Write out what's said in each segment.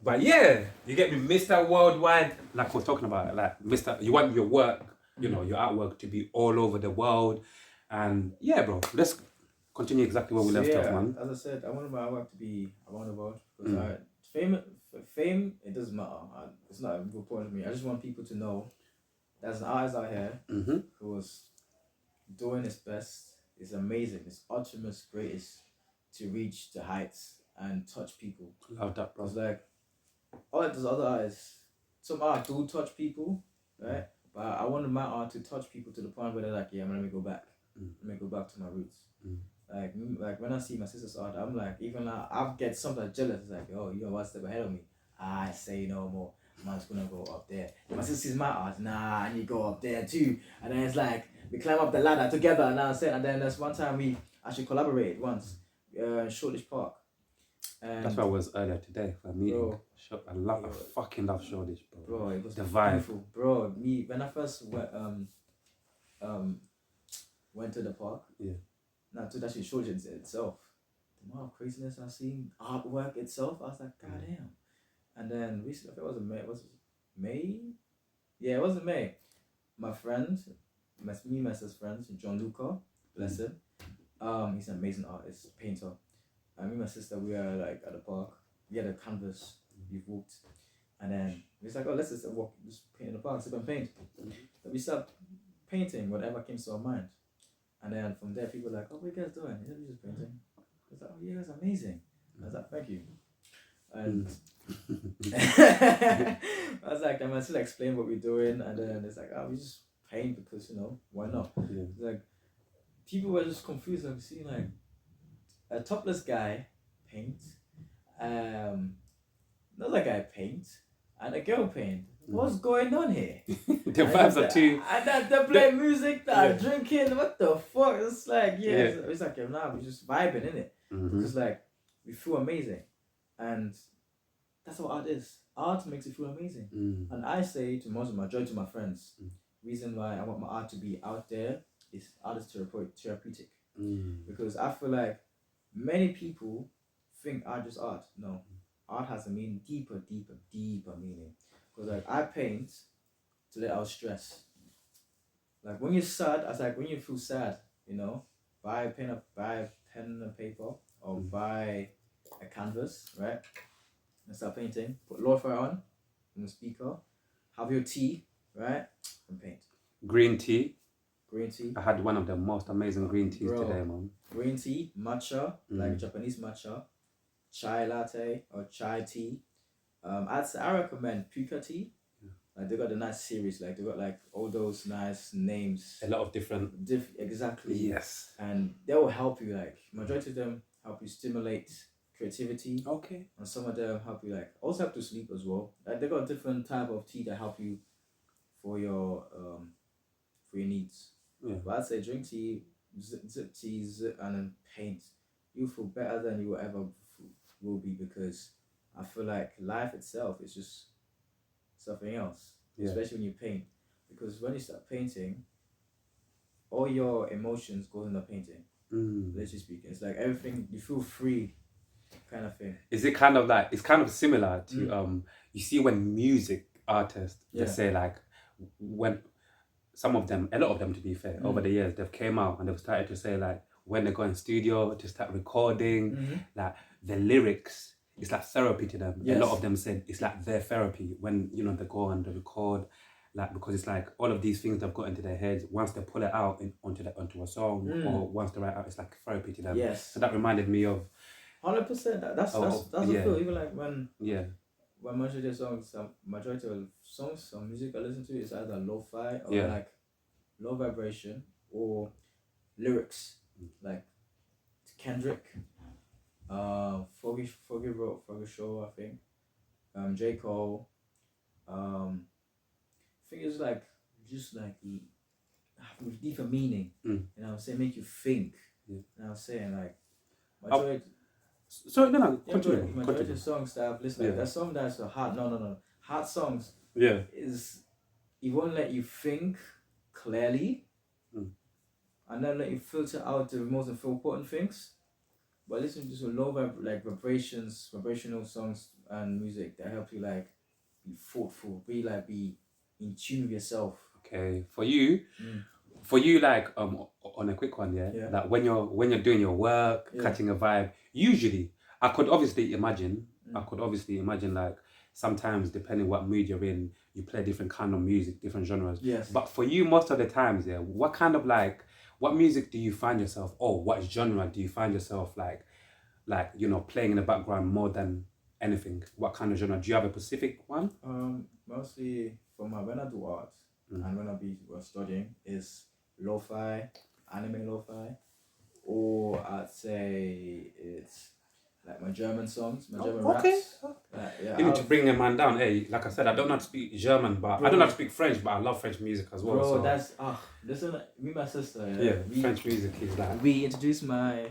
But yeah, you get me, Mr. Worldwide. Like I was talking about, like Mr. You want your work, you know, your artwork to be all over the world, and yeah, bro. Let's continue exactly where we So left off, yeah, man. as I said, I want my work to be around the world because fame, it doesn't matter. It's not important to me. I just want people to know there's an artist out here Mm-hmm. who's doing his best. It's amazing. It's utmost greatest to reach the heights and touch people. Love that, bro. It's like all those other artists. Some art do touch people, right? But I wanted my art to touch people to the point where they're like, yeah, let me go back. Let me go back to my roots. Like when I see my sister's art, I'm like, even I get sometimes jealous. It's like, oh, you're one step ahead of me. I say no more. Man's gonna go up there. My sister sees my art. Nah, I need to go up there too. And then it's like we climb up the ladder together. And I said, and then there's one time we actually collaborated once, in Shoreditch Park. And That's why I was earlier today for a meeting. Bro, I fucking love Shoreditch, bro. Bro, it was the vibe, beautiful. Bro, me when I first went to the park. Yeah. Not to actually Shoreditch itself. The amount of craziness I've seen, artwork itself, I was like, God damn. And then recently, I think it was May. Was it May? Yeah, it wasn't May. My friend, my sister's friend, John Luca, bless him. He's an amazing artist, painter. And me and my sister, we were like at the park. We had a canvas. We walked, and then we was like, oh, let's just walk, just paint in the park, sit and paint. So we started painting whatever came to our mind. And then from there, people were like, oh, what are you guys doing? Yeah, we're just painting. I was like, oh, yeah, that's amazing. I was like, thank you. And I was like, I'm going to explain what we're doing. And then it's like, oh, we just paint because, you know, why not? Yeah. It's like, people were just confused. Like, seeing like a topless guy paint, another guy paint, and a girl paint. What's going on here? The vibes are too. And then they play music, they're drinking. What the fuck? It's like, it's like, nah, we're just vibing, innit? Because like, we feel amazing. And that's what art is. Art makes you feel amazing. And I say to majority of my friends, reason why I want my art to be out there is art is therapeutic. Because I feel like many people think art is art. No. Art has a meaning, deeper meaning. Because like I paint to let out stress. Like when you're sad, I was like when you feel sad, you know, buy a pen and paper, or buy a canvas, right? And start painting. Put lo-fi on the speaker. Have your tea, right? And paint. Green tea. I had one of the most amazing green teas today, man. Green tea, matcha, like Japanese matcha, chai latte or chai tea. I recommend Puka tea. Like they got the nice series, like they got like all those nice names. A lot of different. Exactly. Yes. And they will help you. Like majority of them help you stimulate creativity. Okay. And some of them help you like also help to sleep as well. Like they got different type of tea that help you for your needs. Yeah. But I'd say drink tea, zip tea, and then paint. You feel better than you ever will be, because I feel like life itself is just something else, especially when you paint. Because when you start painting, all your emotions go in the painting. Literally speaking, it's like everything, you feel free, kind of thing. Is it kind of like, it's kind of similar to you see when music artists they say like when some of them, a lot of them to be fair, over the years they've came out and they've started to say like when they go in studio to start recording, like the lyrics, it's like therapy to them. A lot of them said it's like their therapy when, you know, they go and they record, like, because it's like all of these things they've got into their heads, once they pull it out onto a song or once they write out, it's like therapy to them. So that reminded me of 100%. That's a feel. Even like when majority of songs, some music I listen to is either lo-fi or like low vibration or lyrics, like Kendrick, Foggy Show, I think, J. Cole, I think it's like just like with deeper meaning. You know what I'm saying? Make you think. You know what I'm saying? Like majority. So no, majority of songs that I've listened to, that song that's a hard hard songs. Is it won't let you think clearly, and then let you filter out the most important things. But listening to some low vibrational songs and music that help you like be thoughtful, be in tune with yourself. Okay, for you, like on a quick one, yeah. Like when you're doing your work, catching a vibe. Usually, I could obviously imagine like sometimes depending what mood you're in, you play different kind of music, different genres. Yes. But for you, most of the times, yeah, what kind of like what music do you find yourself, or what genre do you find yourself like playing in the background more than anything? What kind of genre? Do you have a specific one? Mostly for when I do art and when I be studying is lo-fi, anime lo-fi, or I'd say it's like my German songs, my German raps. You need to bring a man down. Hey, like I said, I don't know how to speak German, but I don't know how to speak French, but I love French music as well. Bro, so. That's listen, me and my sister. French music is like. We introduced my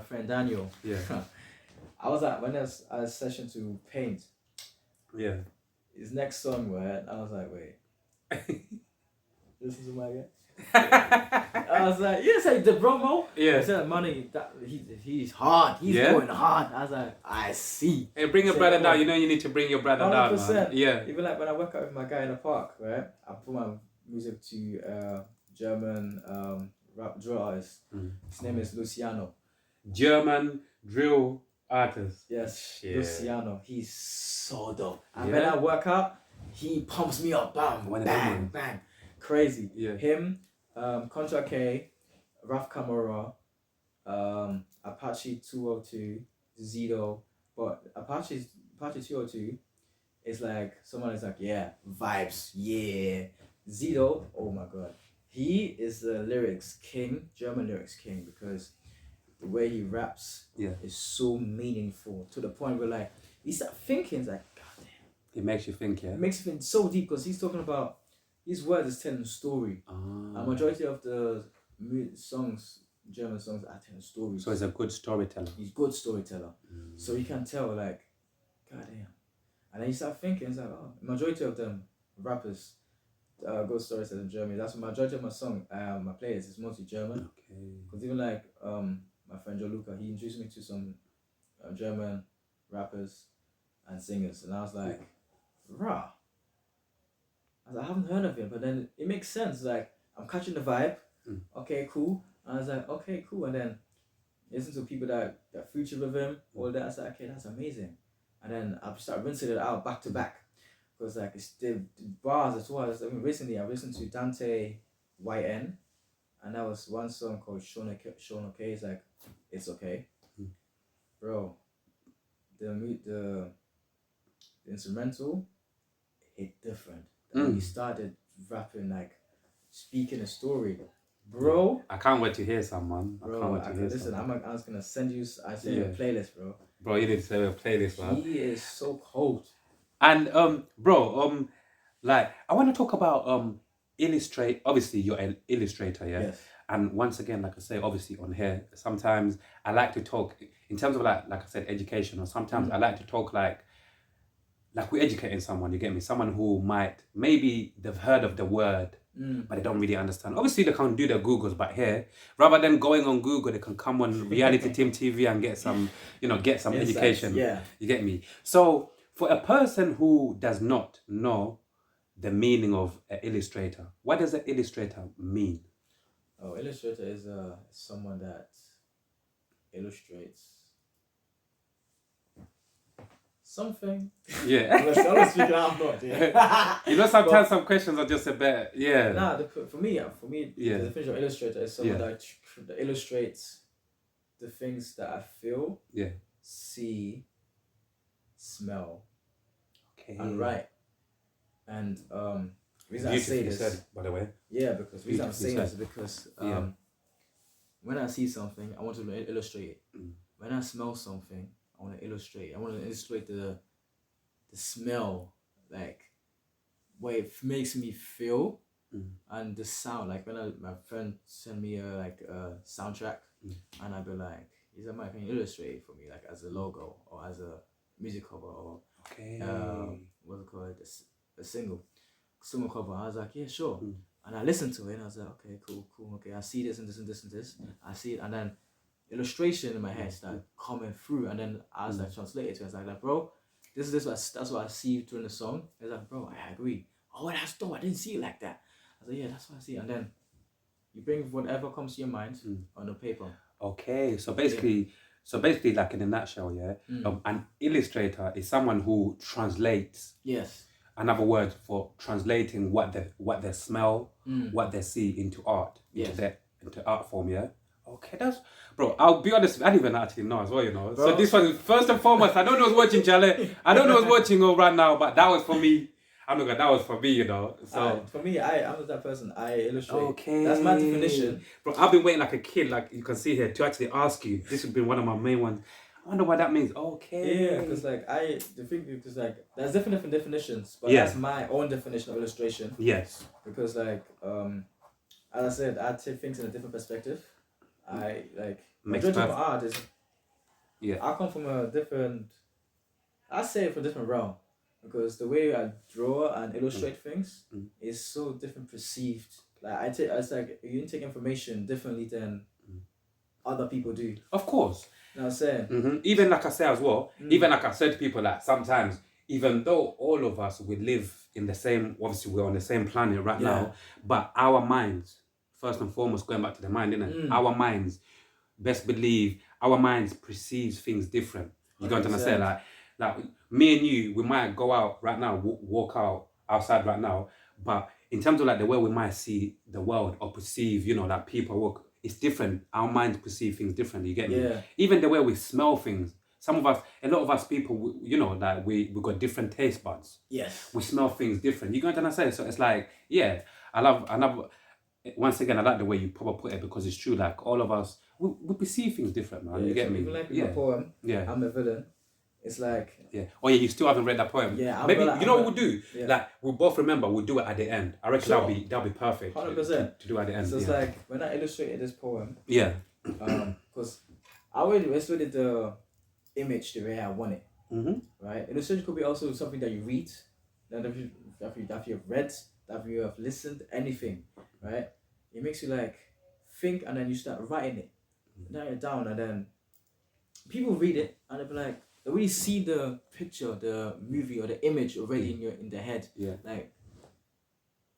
friend Daniel. Yeah. I was at when I was at a session to paint. Yeah. His next song, right? I was like, wait. Listen to my guy. I was like, you say the promo? Yeah. I said, money, he's hard. He's going hard. I was like, I see. Hey, bring your brother down. You know you need to bring your brother 100%. Down, man. Yeah. Even like when I work out with my guy in the park, right? I put my music to German rap drill artist. His name is Luciano. German drill artist. Yes, Luciano. He's so dope. And when I work out, he pumps me up. Bam, bang, bang. Crazy. Yeah. Him, Contra K, Raf Camora, Apache 202, Zito. But Apache 202 is like someone is like, yeah, vibes, yeah. Zito, oh my god. He is the lyrics king, German lyrics king, because the way he raps is so meaningful to the point where like you start thinking, it's like, god damn. It makes you think, yeah. It makes you think so deep because he's talking about his words is telling a story. A majority of the songs, German songs, are telling stories. So he's a good storyteller. He's a good storyteller. So you can tell like, god damn. And then you start thinking, it's like, oh, majority of them rappers, good storytellers in Germany. That's the majority of my song, my playlist is mostly German. Okay. Because even like my friend Joe Luca, he introduced me to some German rappers and singers, and I was like, rah. I haven't heard of it, but then it makes sense. Like I'm catching the vibe. Okay, cool. And I was like, okay, cool. And then listen to people that feature with him, all that. I was like, okay, that's amazing. And then I start rinsing it out back to back, because like it's the bars as well. I mean, recently I listened to Dante YN, and that was one song called Sean Okay. It's like, it's okay, bro. The instrumental hit different. And he started rapping, like speaking a story, bro. I can't wait to hear someone. Listen, I was gonna send you. I sent you a playlist, bro. Bro, you need to send me a playlist, man. He is so cold. And bro, like I want to talk about illustrate. Obviously, you're an illustrator, yeah. Yes. And once again, like I say, obviously on here, sometimes I like to talk in terms of like I said, education, or sometimes I like to talk like we're educating someone, you get me? Someone who maybe they've heard of the word, but they don't really understand. Obviously, they can't do their Googles, but here, rather than going on Google, they can come on Reality Team TV and get some, education. Yeah. You get me? So, for a person who does not know the meaning of an illustrator, what does an illustrator mean? Oh, illustrator is someone that illustrates something. Yeah. I'm speaking out loud. Yeah. Sometimes some questions are just a bit, yeah. Nah, for me, the definition of illustrator is someone that illustrates the things that I feel, see, smell, and write. And the reason I say this, said, by the way. Yeah, because the reason I'm saying this is because when I see something, I want to illustrate it. When I smell something, I want to illustrate. I want to illustrate the smell, like what it makes me feel, and the sound. Like when my friend sent me a soundtrack, and I'd be like, "Is that Mike? Can you illustrate it for me, like as a logo or as a music cover or what's it called, a single cover?" I was like, "Yeah, sure." And I listened to it, and I was like, "Okay, cool. Okay, I see this and this and this and this. I see it," and then illustration in my head started coming through, and then I was like translated to it. I was like, bro, that's what I see during the song. It's like, bro, I agree. Oh, that's dope. I didn't see it like that. I was like, yeah, that's what I see. And then you bring whatever comes to your mind on the paper. Okay, so basically, like in a nutshell, an illustrator is someone who translates. Yes. Another word for translating what they smell, what they see into art, into art form. Yeah. Okay, that's bro. I'll be honest. I didn't even actually know as well. You know. Bro. So this was first and foremost. I don't know who's watching, Charlie. I don't know who's watching right now, but that was for me. I'm not gonna. That was for me, you know. So for me, I'm that person. I illustrate. Okay. That's my definition. Bro, I've been waiting like a kid, like you can see here, to actually ask you. This has been one of my main ones. I wonder what that means. Okay. Yeah, because like because like there's different definitions, but that's my own definition of illustration. Yes. Because like as I said, I take things in a different perspective. I like majority of art is. Yeah. I come from a different. I say from a different realm. Because the way I draw and illustrate things is so different perceived. Like it's like you take information differently than other people do. Of course. You know what I'm saying? Mm-hmm. Even like I say as well, even like I said to people, like sometimes, even though all of us we live in the same, obviously we're on the same planet right now, but our minds, first and foremost, going back to the mind, innit? Our minds, best believe, our minds perceives things different. You got what I'm saying? Like me and you, we might go out right now, walk outside right now, but in terms of like the way we might see the world or perceive, you know, like people walk, it's different. Our minds perceive things differently. You get me? Yeah. Even the way we smell things. Some of us, a lot of us people, you know, like we got different taste buds. Yes. We smell things different. You get what I'm saying? So it's like, yeah, I love. Once again, I like the way you probably put it because it's true. Like all of us, we perceive things different, man. You get me? Even like in the poem, I'm a villain. It's like Oh yeah, you still haven't read that poem. Yeah, maybe you know what we'll do. Yeah. Like we'll both remember. We'll do it at the end. I reckon that'll be perfect. 100% to do at the end. So it's like when I illustrated this poem. Yeah. Because I already illustrated the image the way I want it. Right. Illustration could be also something that you read, that you have read, that you have listened, anything. Right. It makes you like think, and then you start writing it, write it down, and then people read it and they'll be like. We see the picture, the movie, or the image already in their head. Yeah. Like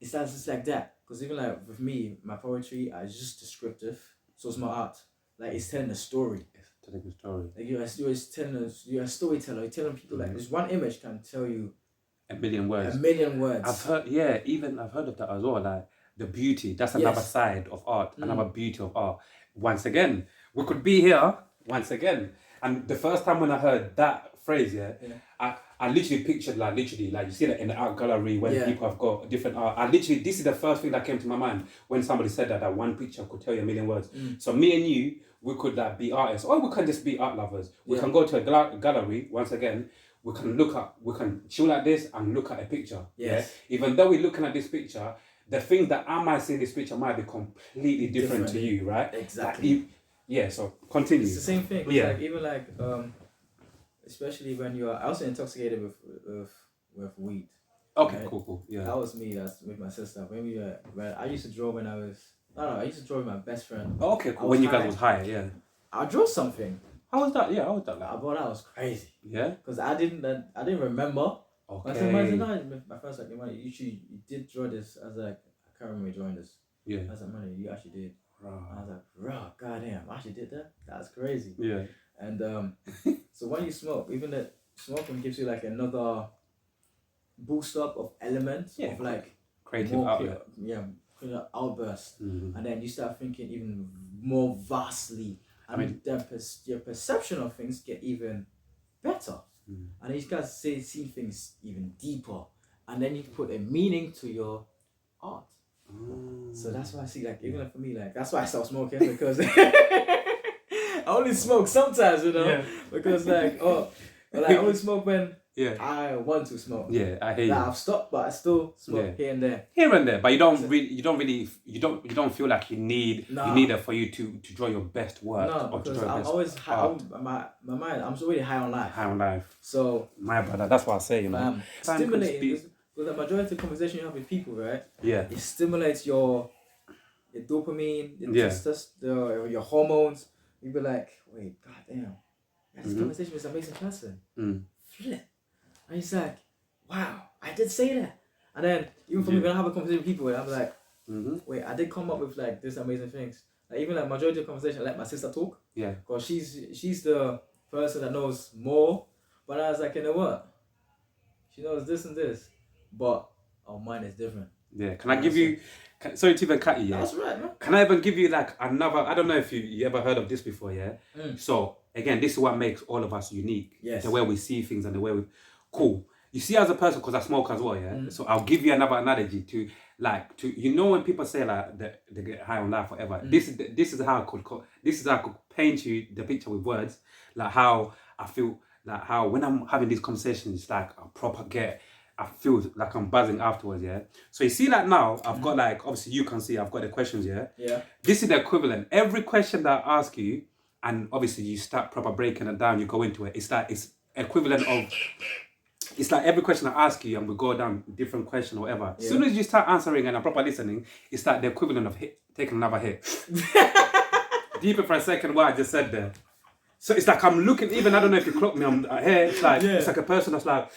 it's just like that. Because even like with me, my poetry is just descriptive. So it's my art. Like it's telling a story. It's telling a story. Like you're a storyteller. You're telling people like this one image can tell you a million words. I've heard I've heard of that as well. Like the beauty. That's another side of art. Another beauty of art. Once again, we could be here once again. And the first time when I heard that phrase, I literally pictured like you see that in the art gallery when people have got different art. This is the first thing that came to my mind when somebody said that one picture could tell you a million words. So me and you, we could like be artists, or we can just be art lovers. We can go to a gallery once again. We can chill like this and look at a picture. Yes. Yeah. Even though we're looking at this picture, the things that I might see in this picture might be completely different to you, right? Exactly. So continue. It's the same thing. It's like even like especially when you are also intoxicated with weed. Okay, right? Cool. Yeah. That was me. That's with my sister. When I used to draw when I was I used to draw with my best friend. Oh, okay, cool. When you guys was high, yeah. I drew something. How was that? Yeah, how was that? Like? I thought that was crazy. Yeah. Because I didn't remember. Okay. I said, my friend's like, man, you did draw this. I was like, I can't remember you drawing this. Yeah. I was like, man, you actually did. Right. I was like, bro, goddamn, I actually did that? That's crazy. Yeah. And so when you smoke, even the smoking gives you like another boost up of elements of like creative outlet. Creative outburst. And then you start thinking even more vastly. And then your perception of things get even better. And then you start see things even deeper. And then you put a meaning to your art. So that's why I see like even for me like that's why I stopped smoking because I only smoke sometimes, you know, because like I only smoke when I want to smoke. Yeah, I hear you. I've stopped, but I still smoke here and there. Here and there, but you don't feel like you need it for you to draw your best work. No, because I'm always high. My mind, I'm already high on life. High on life. So my brother, that's what I say, you know. Stimulating. Because the majority of the conversation you have with people, right? Yeah. It stimulates your dopamine, your hormones. You be like, wait, goddamn, this conversation with an amazing person. Flip. And he's like, wow, I did say that. And then even for me, when I have a conversation with people, I'm like, wait, I did come up with like this amazing things. Like even like majority of conversation, I let my sister talk. Yeah. Because she's the person that knows more. But I was like, you know what? She knows this and this, but our mind is different. Yeah. Can I give you? Sorry to even cut you. Yeah. That's right, man. Can I even give you like another? I don't know if you ever heard of this before. Yeah. So again, this is what makes all of us unique. Yes. The way we see things and the way we. Cool. You see, as a person, because I smoke as well. Yeah. So I'll give you another analogy to when people say like they get high on life forever. This is how I could paint you the picture with words. Like how I feel. Like how when I'm having these conversations, it's like I feel like I'm buzzing afterwards, yeah? So you see like now, I've got like, obviously you can see I've got the questions, yeah? Yeah. This is the equivalent. Every question that I ask you, and obviously you start proper breaking it down, you go into it, it's equivalent of, it's like every question I ask you and we go down different question or whatever. As soon as you start answering and I'm proper listening, it's like the equivalent of taking another hit. Deeper for a second what I just said there. So it's like I'm looking, even I don't know if you clock me, I'm here, it's like a person that's like,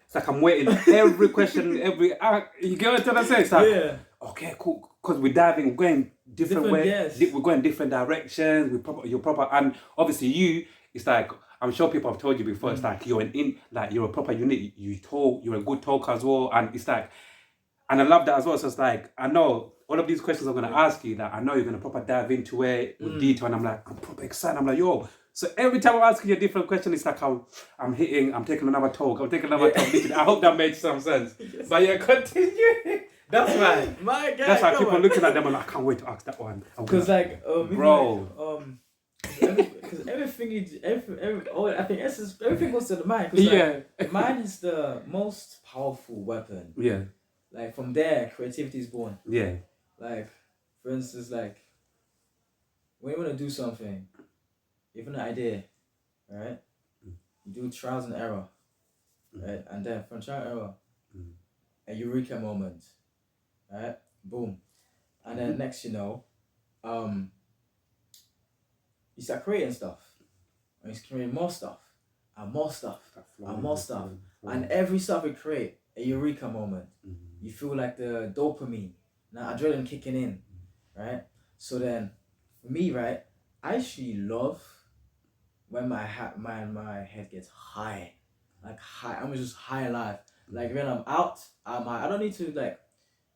it's like I'm waiting every question, you get what I'm saying? It's like, okay, cool, because we're diving, we're going different ways, we're going different directions, you're proper, and obviously it's like, I'm sure people have told you before, it's like you're a proper unit, you're a good talker as well, and it's like, and I love that as well, so it's like, I know all of these questions I'm going to ask you, that I know you're going to proper dive into it with detail, and I'm proper excited, I'm like, yo. So every time I'm asking you a different question, it's like I'm taking another talk. I hope that makes some sense. Yes. But yeah, continue. That's right. My God, that's why I keep on looking at them and I can't wait to ask that one. Because like, bro. Because everything I think everything goes to the mind. Cause, like, the mind is the most powerful weapon. Yeah. Like from there, creativity is born. Yeah. Like, for instance, like when you want to do something. You have an idea, right? You do trials and error, right? And then from trial and error, a eureka moment, right? Boom. And then next, you start creating stuff. And you create more stuff, and more stuff, and more stuff. And every stuff you create, a eureka moment. You feel like the dopamine, now adrenaline kicking in, right? So then, for me, right, I actually love when my head gets high, like high, I'm just high alive. Like when I'm out, I'm high. I don't need to like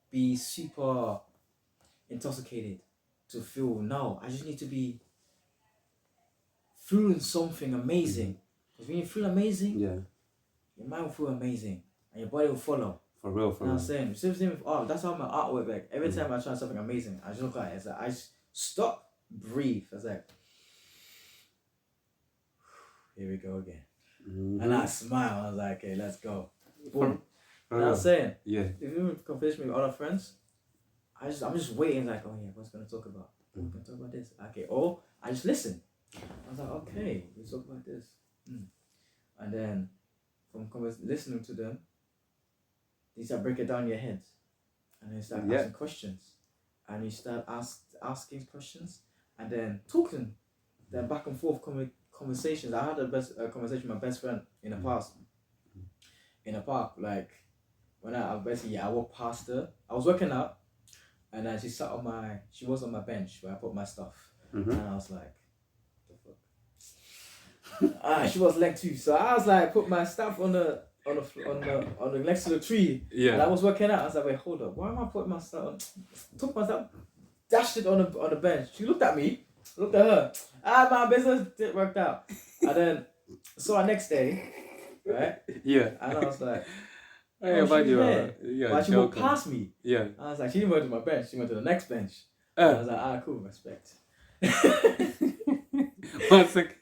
be super intoxicated to feel. No, I just need to be feeling something amazing. Because when you feel amazing, your mind will feel amazing, and your body will follow. For real, you know what I'm saying? Same thing with art. That's how my artwork. Like every time I try something amazing, I just look at it. It's like I just stop, breathe. It's like. Here we go again. And I smile. I was like, okay, let's go. Boom. You know what I'm saying? Yeah. If you have a conversation with other friends, I'm just waiting like, oh yeah, what's going to talk about? We're going to talk about this. Okay. Or I just listen. I was like, okay, we'll talk about this. And then from listening to them, you start breaking down in your head. And then you start asking questions. And you start asking questions. And then talking. Then back and forth conversations. I had a conversation with my best friend in the past. In a park, like when I walked past her. I was working out, and then she was on my bench where I put my stuff, and I was like, "The fuck?" She was leg too, so I was like, put my stuff on the next to the tree. Yeah. And I was working out. I was like, wait, hold up, why am I putting my stuff on? Took my stuff, dashed it on the bench. She looked at me. Looked at her. My business didn't work out. And then saw her next day, right? Yeah. And I was like, hey, but she walked past me. Yeah. I was like, she didn't go to my bench. She went to the next bench. I was like, cool, respect. 1 second.